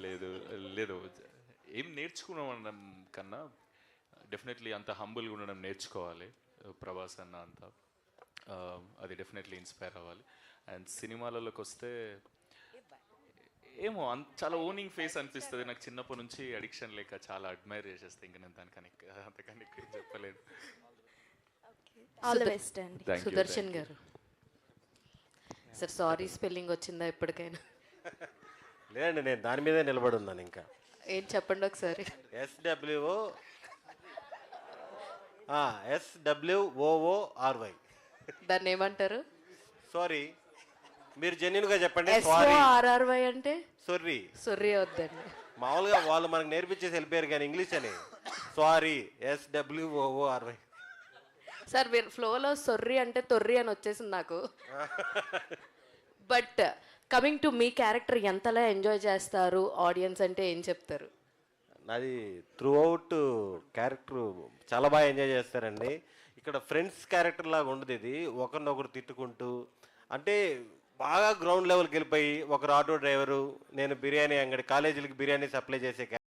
లేదు లేదు, ఏం నేర్చుకున్నాం అనడం కన్నా డెఫినెట్లీ అంత హంబుల్గా ఉండడం నేర్చుకోవాలి. ప్రభాస్ అన్న అంత అది డెఫినెట్లీ ఇన్స్పైర్ అవ్వాలి. అండ్ సినిమాలలోకి వస్తే ఏమో చాలా ఓనింగ్ ఫేస్ అనిపిస్తుంది నాకు. చిన్నప్పటి నుంచి అడిక్షన్ లేక చాలా అడ్మైర్ చేసేస్తే ఇంకా నేను దానికని అంతకని ఎక్కువ ఏం చెప్పలేను. ఆల్ ది బెస్ట్ అండి. సుదర్శన్ గారు సార్, సారీ స్పెల్లింగ్ వచ్చిందా ఎప్పటికైనా? లేదండి, నేను దాని మీదే నిలబడి ఉన్నాను. ఇంకా ఏం చెప్పండి ఒకసారి. SWOORY. దాన్ని ఏమంటారు? సారీ, మీరు జెన్యున్గా చెప్పండి. SORRY అంటే సొర్రీ. సొర్రీ వద్దండి. మామూలుగా వాళ్ళు మనకు నేర్పించేసి వెళ్ళిపోయారు కానీ ఇంగ్లీష్ అని. Sorry, SWOORY. సార్ మీరు ఫ్లోలో సొర్రీ అంటే తొర్రి అని వచ్చేసింది నాకు. But coming to me character ఎంతలా ఎంజాయ్ చేస్తారు ఆడియన్స్ అంటే ఏం చెప్తారు? నాది త్రూ అవుట్ క్యారెక్టర్ చాలా బాగా ఎంజాయ్ చేస్తారండి. ఇక్కడ ఫ్రెండ్స్ క్యారెక్టర్ లాగా ఉండదు ఇది. ఒకరినొకరు తిట్టుకుంటూ, అంటే బాగా గ్రౌండ్ లెవెల్కి వెళ్ళిపోయి, ఒకరు ఆటో డ్రైవరు, నేను బిర్యానీ అంగడి, కాలేజీలకి బిర్యానీ సప్లై చేసే